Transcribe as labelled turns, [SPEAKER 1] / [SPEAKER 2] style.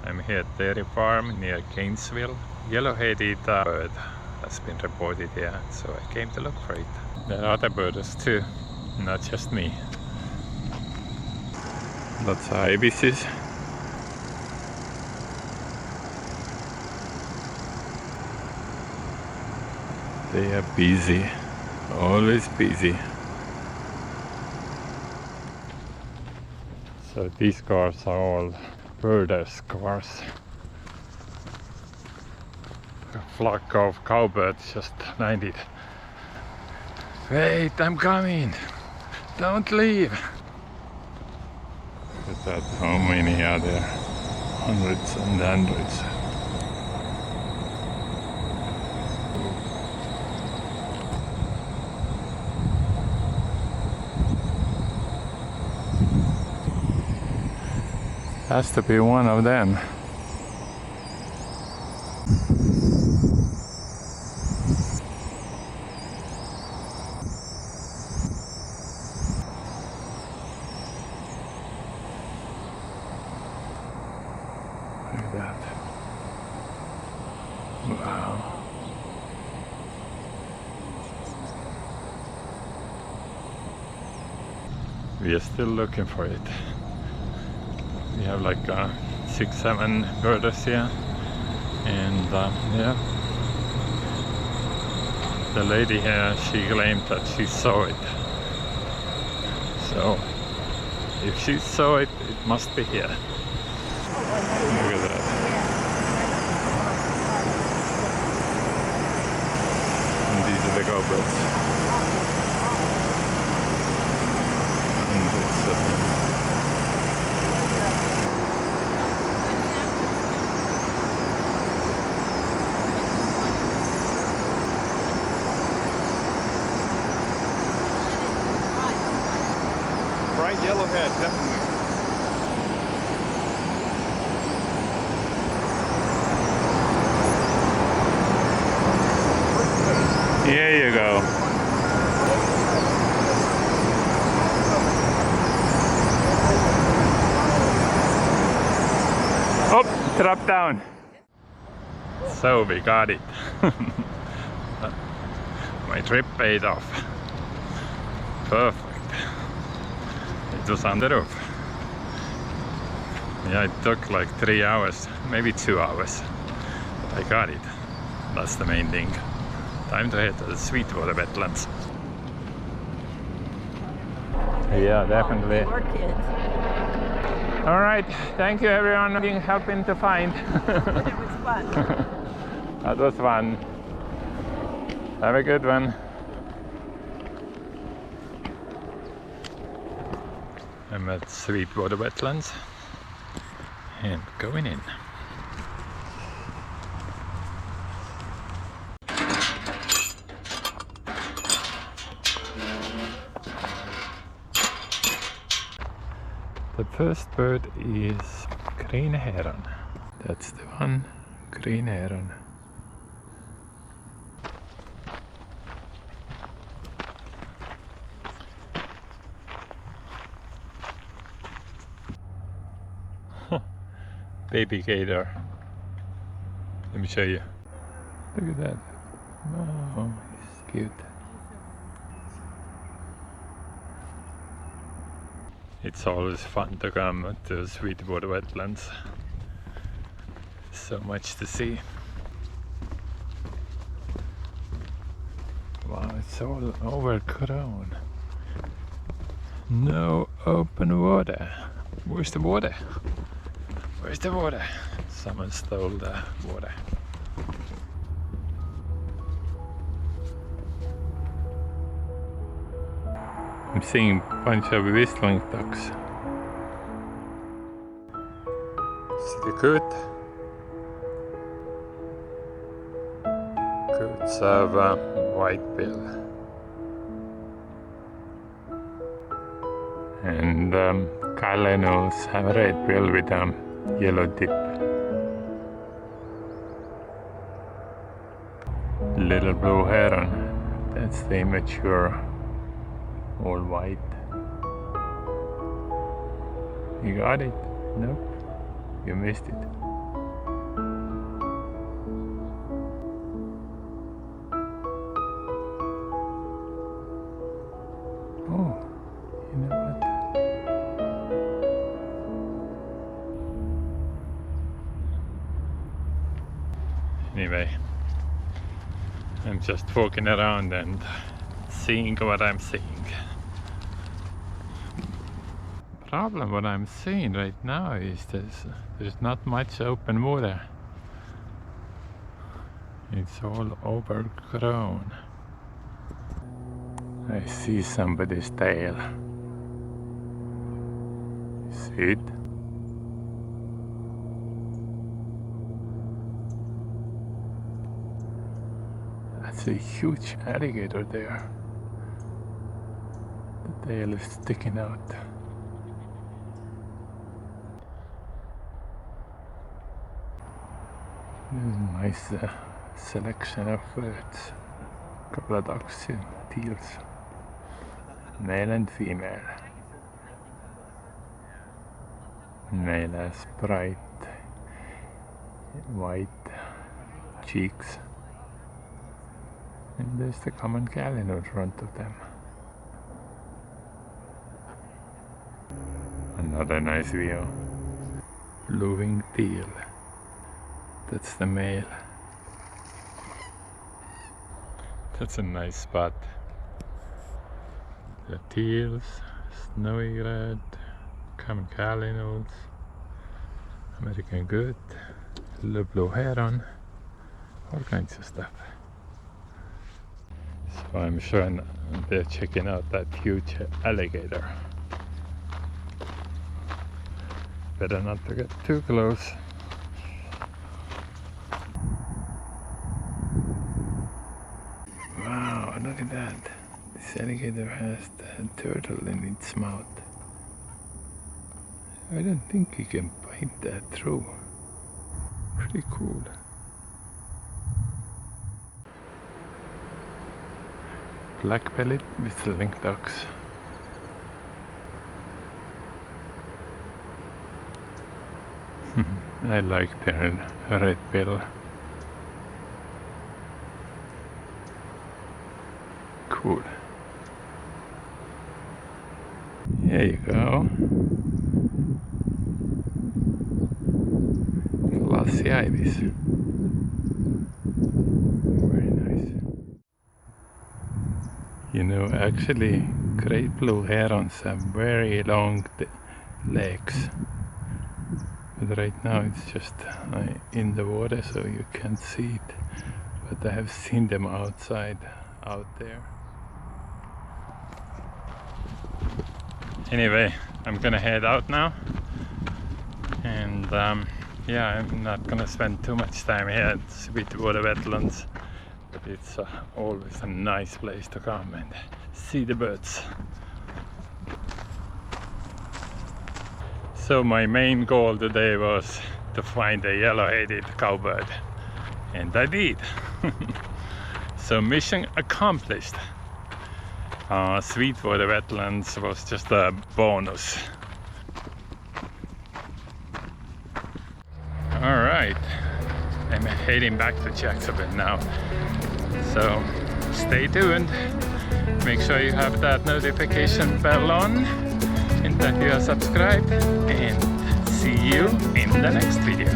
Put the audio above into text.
[SPEAKER 1] I'm here at dairy farm near Gainesville. Yellow-headed bird has been reported here, so I came to look for it. There are other birds too, not just me. Lots of ibises. They are busy, always busy. So these cars are all birders' cars. A flock of cowbirds just landed. Wait, I'm coming! Don't leave! Look at that, how many are there? Hundreds and hundreds. Has to be one of them. Look at that. Wow. We are still looking for it. We have like 6-7 birders here, and yeah, the lady here, she claimed that she saw it. So if she saw it, it must be here. Look at that. And these are the cowbirds. And it's bright yellowhead, definitely. Here you go. Oh, drop down. So we got it. My trip paid off. Perfect. It was on the roof. Yeah, it took like 3 hours, maybe 2 hours. But I got it. That's the main thing. Time to head to the Sweetwater wetlands. Yeah, definitely. All right, thank you everyone for helping to find.
[SPEAKER 2] But it was fun.
[SPEAKER 1] That was fun. Have a good one. I'm at Sweetwater Wetlands and going in. The first bird is green heron. That's the one, green heron. Baby gator. Let me show you. Look at that. Oh, he's cute. It's always fun to come to Sweetwater Wetlands. So much to see. Wow, it's all overgrown. No open water. Where's the water? Where's the water? Someone stole the water. I'm seeing a bunch of whistling ducks. See the coot? Coots have a white bill. And Callenols have a red bill with yellow tip. Little blue heron, that's the immature, all white. You got it? Nope, you missed it. Anyway, I'm just walking around and seeing what I'm seeing. Problem what I'm seeing right now is there's not much open water. It's all overgrown. I see somebody's tail. See it? That's a huge alligator there. The tail is sticking out. This is a nice selection of birds. A couple of ducks and teals. Male and female. Male has bright white cheeks. And there's the common gallon in front of them. Another nice view. Blue-winged teal. That's the male. That's a nice spot. The teals, snowy red, common cardinals, American good, little blue heron, all kinds of stuff. So I'm sure they're checking out that huge alligator. Better not to get too close. Wow, look at that. This alligator has the turtle in its mouth. I don't think you can bite that through. Pretty cool. Black-bellied whistling ducks. I like their red bill. Cool. There you go. Glossy ibis. Very nice. You know, actually, great blue herons have very long legs. But right now it's just in the water, so you can't see it. But I have seen them outside, out there. Anyway, I'm gonna head out now. And yeah, I'm not gonna spend too much time here at Sweetwater Wetlands. But it's always a nice place to come and see the birds. So my main goal today was to find a yellow-headed cowbird, and I did. So mission accomplished. Sweetwater Wetlands was just a bonus. Alright, I'm heading back to Jacksonville now. So stay tuned. Make sure you have that notification bell on and that you are subscribed, and see you in the next video.